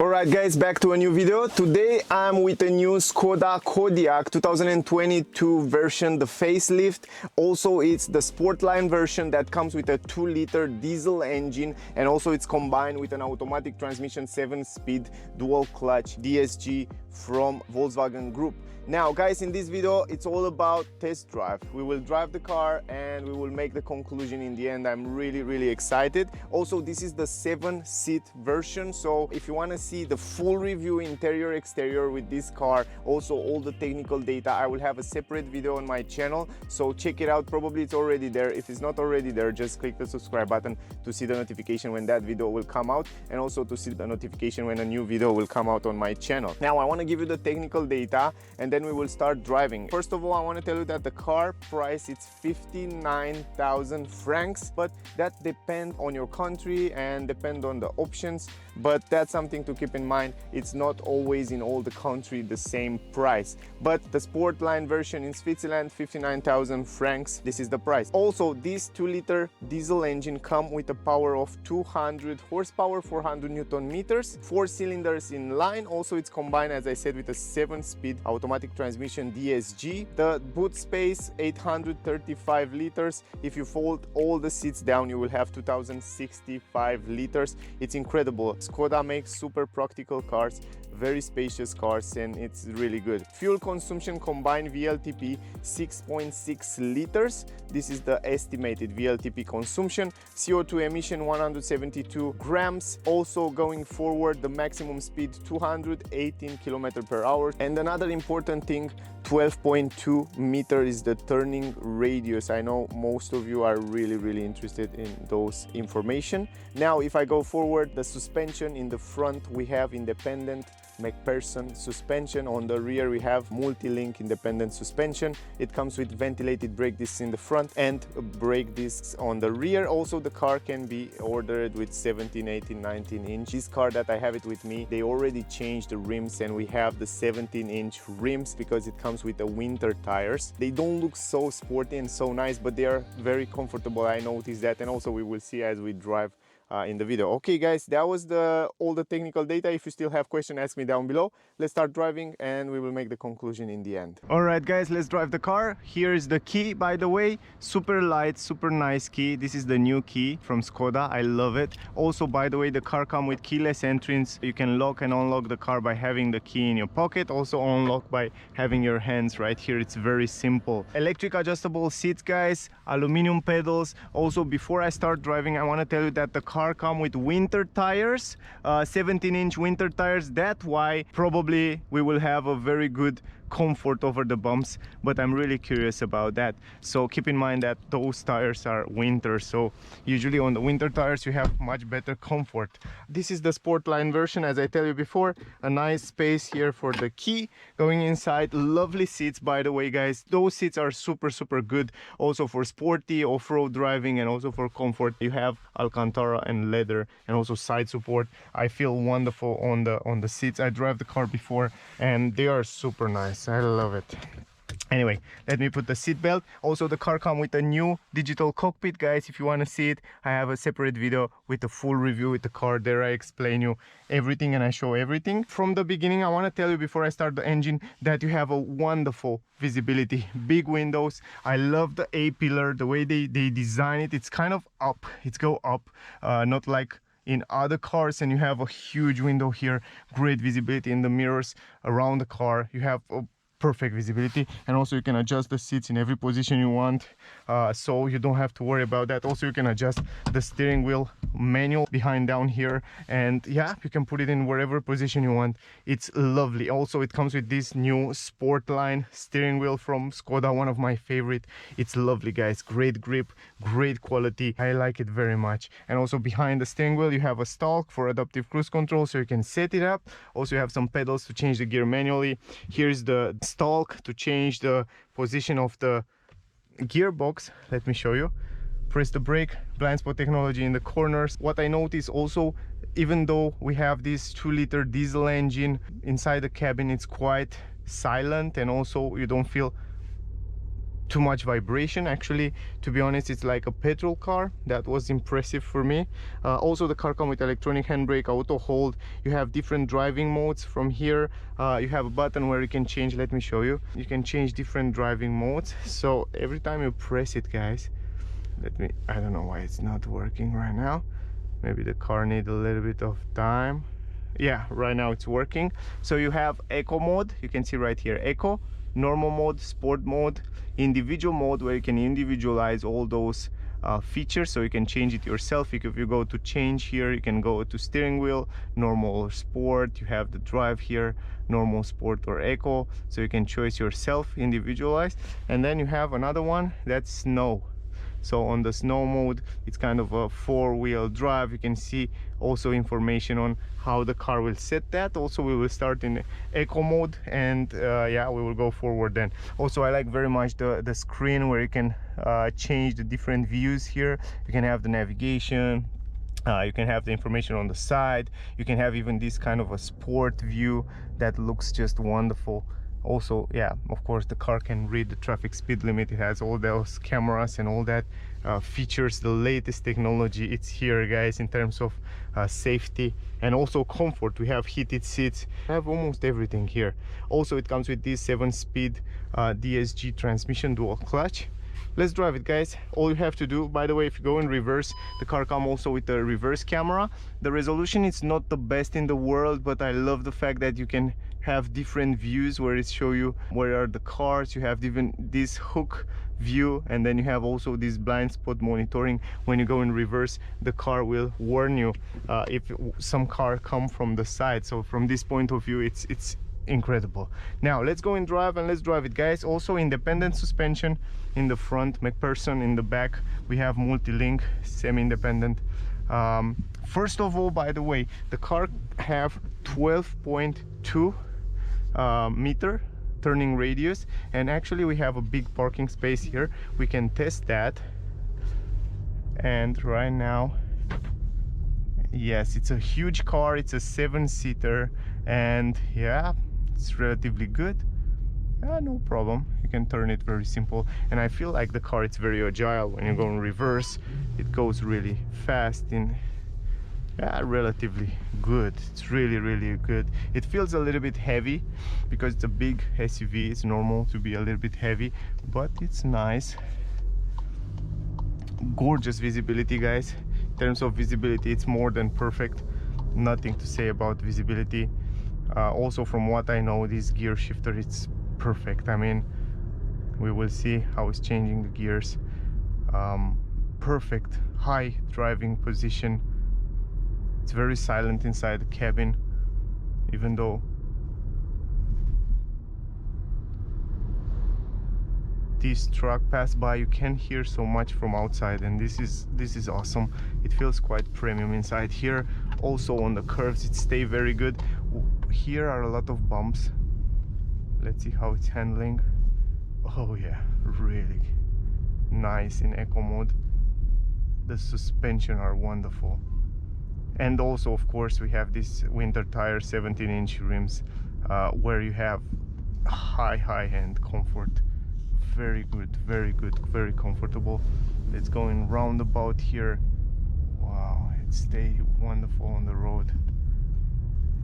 Alright guys, back to a new video. Today I'm with a new Skoda Kodiaq 2022 version, the facelift. Also it's the Sportline version that comes with a 2-liter diesel engine, and also it's combined with an automatic transmission 7-speed dual clutch DSG from Volkswagen Group. Now guys, in this video it's all about test drive. We will drive the car and we will make the conclusion in the end. I'm really excited. Also, this is the 7-seat version, so if you want to see the full review interior exterior with this car, also all the technical data, I will have a separate video on my channel, so check it out. Probably it's already there. If it's not already there, just click the subscribe button to see the notification when that video will come out, and also to see the notification when a new video will come out on my channel. Now I want to give you the technical data and then we will start driving. First of all, I want to tell you that the car price is 59,000 francs, but that depends on your country and depend on the options, but that's something to keep in mind. It's not always in all the country the same price, but the Sportline version in Switzerland, 59,000 francs, this is the price. Also, this 2-liter diesel engine comes with a power of 200 horsepower, 400 Newton meters, 4 cylinders in line. Also, it's combined, as I said, with a 7-speed automatic transmission DSG. The boot space 835 liters. If you fold all the seats down, you will have 2065 liters. It's incredible. Skoda makes super practical cars, very spacious cars, and it's really good. Fuel consumption combined VLTP 6.6 liters. This is the estimated VLTP consumption. CO2 emission 172 grams. Also, going forward, the maximum speed 218 km/h. And another important thing, 12.2 meter is the turning radius. I know most of you are really interested in those information. Now if I go forward, the suspension in the front, we have independent McPherson suspension. On the rear we have multi-link independent suspension. It comes with ventilated brake discs in the front and brake discs on the rear. Also, the car can be ordered with 17, 18, 19 inch. This car that I have it with me, they already changed the rims and we have the 17-inch rims because it comes with the winter tires. They don't look so sporty and so nice, but they are very comfortable. I noticed that, and also we will see as we drive in the video. Okay guys, that was all the technical data. If you still have questions, ask me down below. Let's start driving and we will make the conclusion in the end. All right guys, let's drive the car. Here is the key, by the way. Super light, super nice key. This is the new key from Skoda. I love it. Also, by the way, the car comes with keyless entrance. You can lock and unlock the car by having the key in your pocket. Also unlock by having your hands right here. It's very simple. Electric adjustable seats guys, aluminum pedals. Also, before I start driving, I want to tell you that the car come with winter tires, 17-inch winter tires. That's why probably we will have a very good comfort over the bumps, but I'm really curious about that. So keep in mind that those tires are winter, so usually on the winter tires you have much better comfort. This is the Sportline version, as I tell you before. A nice space here for the key. Going inside, lovely seats, by the way guys. Those seats are super good, also for sporty off-road driving and also for comfort. You have Alcantara and leather and also side support. I feel wonderful on the seats. I drive the car before and they are super nice. I love it. Anyway, let me put the seat belt. Also, the car comes with a new digital cockpit guys. If you want to see it, I have a separate video with a full review with the car. There I explain you everything and I show everything. From the beginning, I want to tell you before I start the engine that you have a wonderful visibility, big windows. I love the A-pillar, the way they design it. It's kind of up, it's go up, not like in other cars, and you have a huge window here. Great visibility in the mirrors around the car. You have a perfect visibility, and also you can adjust the seats in every position you want, so you don't have to worry about that. Also, you can adjust the steering wheel manual behind down here, and yeah, you can put it in wherever position you want. It's lovely. Also, it comes with this new Sportline steering wheel from Skoda, one of my favorite. It's lovely guys, great grip, great quality. I like it very much. And also behind the steering wheel you have a stalk for adaptive cruise control, so you can set it up. Also, you have some pedals to change the gear manually. Here's the stalk to change the position of the gearbox. Let me show you. Press the brake, blind spot technology in the corners. What I notice also, even though we have this 2-liter diesel engine, inside the cabin it's quite silent, and also you don't feel too much vibration. Actually, to be honest, it's like a petrol car. That was impressive for me. Also, the car comes with electronic handbrake, auto hold. You have different driving modes from here. You have a button where you can change. Let me show you. You can change different driving modes. So every time you press it, guys, I don't know why it's not working right now. Maybe the car needs a little bit of time. Yeah, right now it's working. So you have eco mode. You can see right here, eco, normal mode, sport mode, individual mode, where you can individualize all those features, so you can change it yourself. If you go to change here, you can go to steering wheel, normal or sport. You have the drive here, normal, sport or eco, so you can choose yourself, individualize. And then you have another one, that's snow. So on the snow mode, it's kind of a four-wheel drive. You can see also information on how the car will set that. Also, we will start in eco mode, and yeah, we will go forward then. Also, I like very much the screen where you can change the different views here. You can have the navigation, you can have the information on the side. You can have even this kind of a sport view that looks just wonderful. Also, yeah, of course, the car can read the traffic speed limit. It has all those cameras and all that features. The latest technology, it's here, guys, in terms of safety and also comfort. We have heated seats. I have almost everything here. Also, it comes with this 7-speed DSG transmission, dual clutch. Let's drive it, guys. All you have to do, by the way, if you go in reverse, the car comes also with a reverse camera. The resolution is not the best in the world, but I love the fact that you can have different views where it show you where are the cars. You have even this hook view, and then you have also this blind spot monitoring. When you go in reverse, the car will warn you if some car come from the side. So from this point of view, it's incredible. Now let's go and drive, and let's drive it, guys. Also, independent suspension in the front, McPherson in the back. We have multi-link, semi-independent. First of all, by the way, the car have 12.2 meter turning radius, and actually we have a big parking space here. We can test that. And right now, yes, it's a huge car. It's a 7-seater, and yeah, it's relatively good. No problem, you can turn it very simple. And I feel like the car, it's very agile. When you go in reverse, it goes really fast in relatively good. It's really good. It feels a little bit heavy because it's a big SUV. It's normal to be a little bit heavy, but it's nice. Gorgeous visibility, guys. In terms of visibility, it's more than perfect. Nothing to say about visibility. Also, from what I know, this gear shifter, it's perfect. I mean, we will see how it's changing the gears. Perfect high driving position. It's very silent inside the cabin, even though this truck passed by, you can hear so much from outside, and this is awesome. It feels quite premium inside here. Also on the curves, it stays very good. Here are a lot of bumps. Let's see how it's handling. Oh yeah, really nice in eco mode. The suspension are wonderful. And also, of course, we have this winter tire, 17-inch rims, where you have high-end comfort. Very good, very comfortable. Let's go in roundabout here. Wow, it stays wonderful on the road.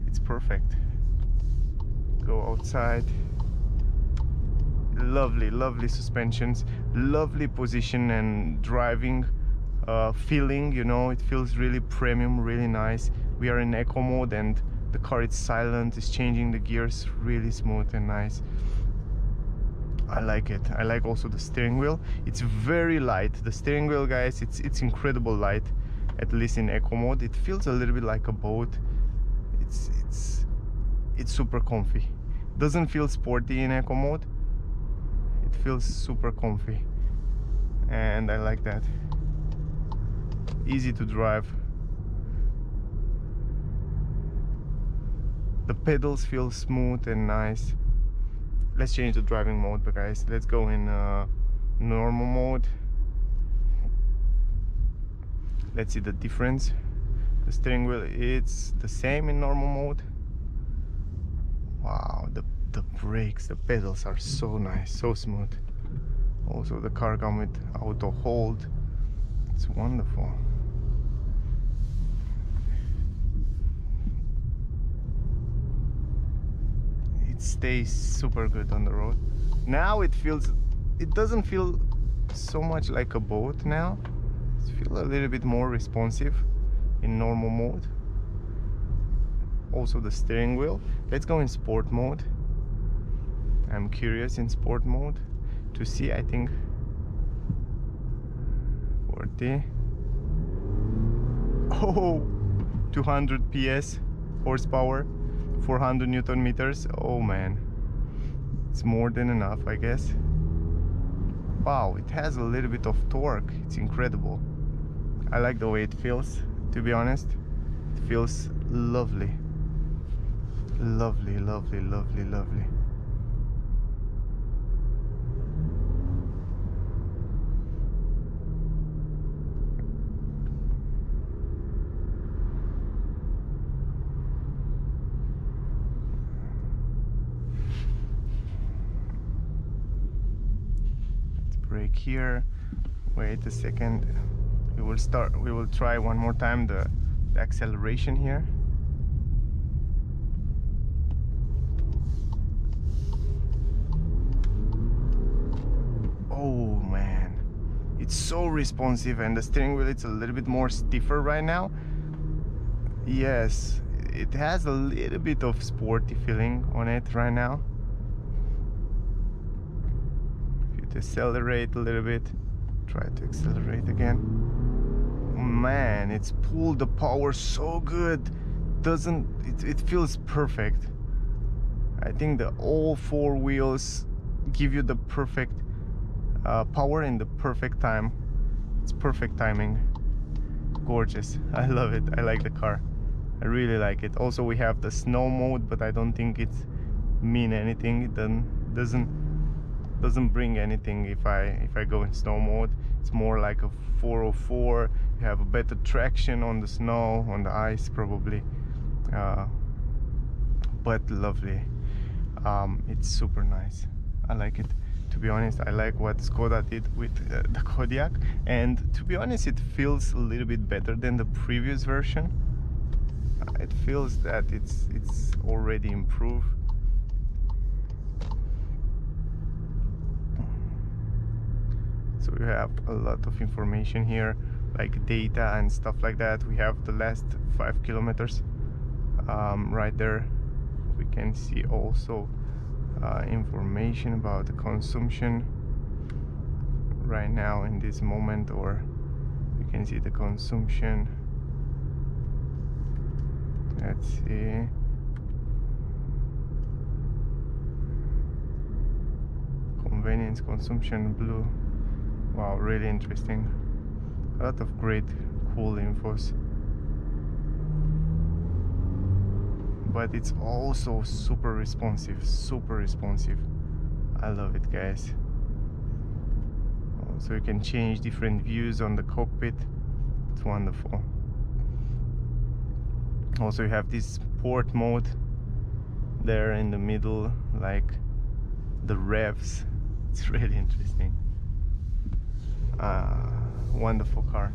It's perfect. Go outside. Lovely suspensions, lovely position and driving feeling, you know. It feels really premium, really nice. We are in eco mode, and the car is silent, it's changing the gears really smooth and nice. I like it. I like also the steering wheel. It's very light. The steering wheel, guys, it's incredible light, at least in eco mode. It feels a little bit like a boat. It's super comfy. Doesn't feel sporty in eco mode. It feels super comfy, and I like that. Easy to drive. The pedals feel smooth and nice. Let's change the driving mode, but guys, let's go in normal mode. Let's see the difference. The steering wheel, it's the same in normal mode. Wow, the brakes, the pedals are so nice, so smooth. Also the car comes with auto hold. It's wonderful. It stays super good on the road. Now it doesn't feel so much like a boat now. It feels a little bit more responsive in normal mode. Also the steering wheel. Let's go in sport mode. I'm curious in sport mode to see. I think 40. Oh, 200 PS horsepower, 400 Newton meters. Oh man, it's more than enough, I guess. Wow, it has a little bit of torque. It's incredible. I like the way it feels, to be honest. It feels lovely. Lovely, lovely, lovely, lovely. Brake here. Wait a second. We will try one more time the acceleration here. Oh man, it's so responsive, and the steering wheel, it's a little bit more stiffer right now. Yes, it has a little bit of sporty feeling on it right now. Accelerate a little bit, try to accelerate again. Man, it's pulled the power so good. It feels perfect. I think the all four wheels give you the perfect power in the perfect time. It's perfect timing. Gorgeous. I love it. I like the car. I really like it. Also we have the snow mode, but I don't think it mean anything. It doesn't bring anything if I go in snow mode. It's more like a 404. You have a better traction on the snow, on the ice probably, but lovely. It's super nice. I like it, to be honest. I like what Skoda did with the Kodiaq, and to be honest, it feels a little bit better than the previous version. It feels that it's already improved. So we have a lot of information here, like data and stuff like that. We have the last 5 kilometers right there. We can see also information about the consumption right now in this moment, or we can see the consumption. Let's see. Convenience consumption blue. Wow, really interesting. A lot of great, cool infos. But it's also super responsive, super responsive. I love it, guys. So you can change different views on the cockpit. It's wonderful. Also you have this sport mode there in the middle, like the revs. It's really interesting. Wonderful car.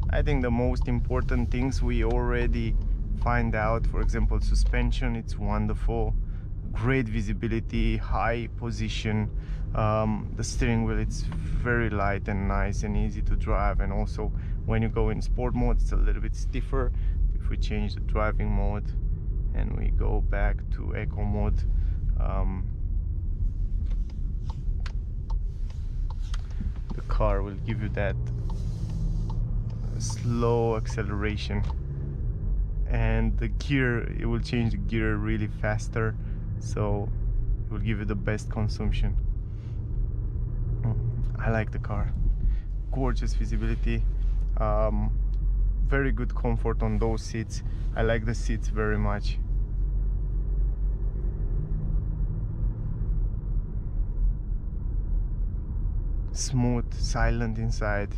I think the most important things we already find out. For example, suspension, it's wonderful, great visibility, high position. The steering wheel, it's very light and nice and easy to drive, and also when you go in sport mode, it's a little bit stiffer. If we change the driving mode and we go back to eco mode, the car will give you that slow acceleration, and the gear, it will change the gear really faster, so it will give you the best consumption. I like the car. Gorgeous visibility, very good comfort on those seats. I like the seats very much. Smooth, silent inside,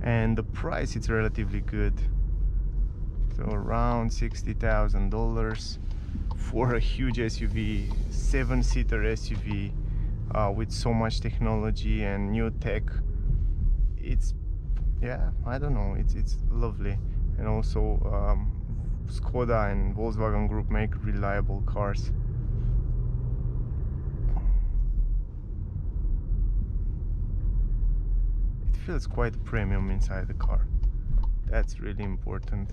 and the price, it's relatively good. So around $60,000 for a huge SUV, 7-seater SUV. with so much technology and new tech. It's, yeah, I don't know, it's lovely. And also Skoda and Volkswagen Group make reliable cars. It feels quite premium inside the car. That's really important.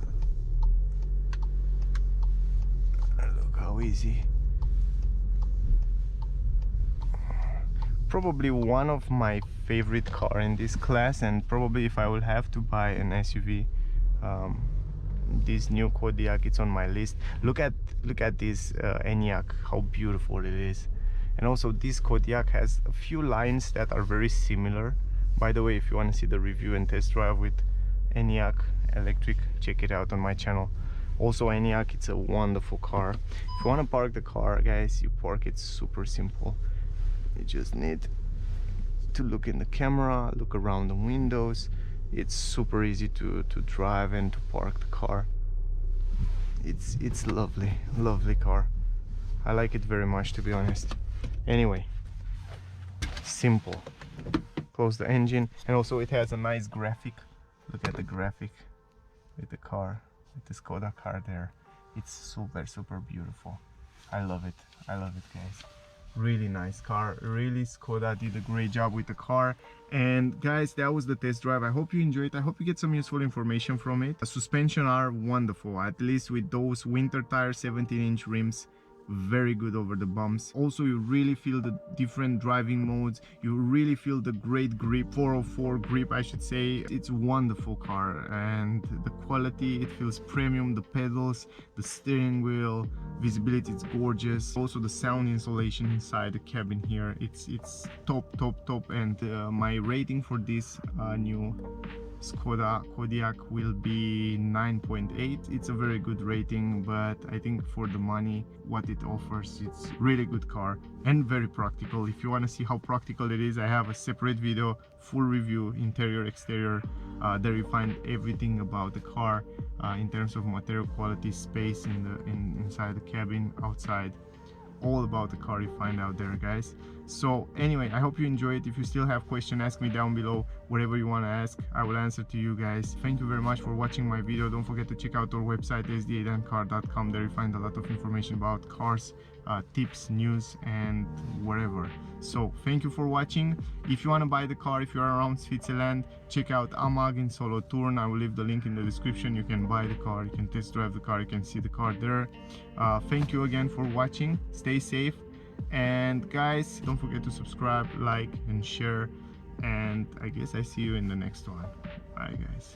Look how easy. Probably one of my favorite car in this class, and probably if I will have to buy an SUV, this new Kodiaq, it's on my list. Look at this ENIAC, how beautiful it is. And also this Kodiaq has a few lines that are very similar. By the way, if you want to see the review and test drive with ENIAC electric, check it out on my channel. Also ENIAC, it's a wonderful car. If you want to park the car, guys, you park it super simple. You just need to look in the camera, look around the windows. It's super easy to drive and to park the car. It's lovely car. I like it very much, to be honest. Anyway, simple. Close the engine, and also it has a nice graphic. Look at the graphic with the car, with the Skoda car there. It's super beautiful. I love it, guys. Really nice car. Really, Skoda did a great job with the car. And guys, that was the test drive. I hope you enjoyed. I hope you get some useful information from it. The suspension are wonderful, at least with those winter tires, 17-inch rims. Very good over the bumps. Also, you really feel the different driving modes. You really feel the great grip, 404 grip, I should say. It's a wonderful car, and the quality, it feels premium. The pedals, the steering wheel, visibility, it's gorgeous. Also the sound insulation inside the cabin here, it's top. And my rating for this new Skoda Kodiaq will be 9.8. It's a very good rating, but I think for the money what it offers, it's really good car and very practical. If you want to see how practical it is, I have a separate video, full review, interior, exterior. There you find everything about the car in terms of material quality, space inside the cabin, outside. All about the car you find out there, guys. So anyway, I hope you enjoy it. If you still have questions, ask me down below. Whatever you want to ask, I will answer to you guys. Thank you very much for watching my video. Don't forget to check out our website, sda-car.com. There you find a lot of information about cars, tips, news, and whatever. So thank you for watching. If you want to buy the car, if you're around Switzerland, check out AMAG in Solothurn. I will leave the link in the description. You can buy the car, you can test drive the car, you can see the car there. Thank you again for watching. Stay safe, and guys, don't forget to subscribe, like, and share, and I guess I see you in the next one. Bye, guys.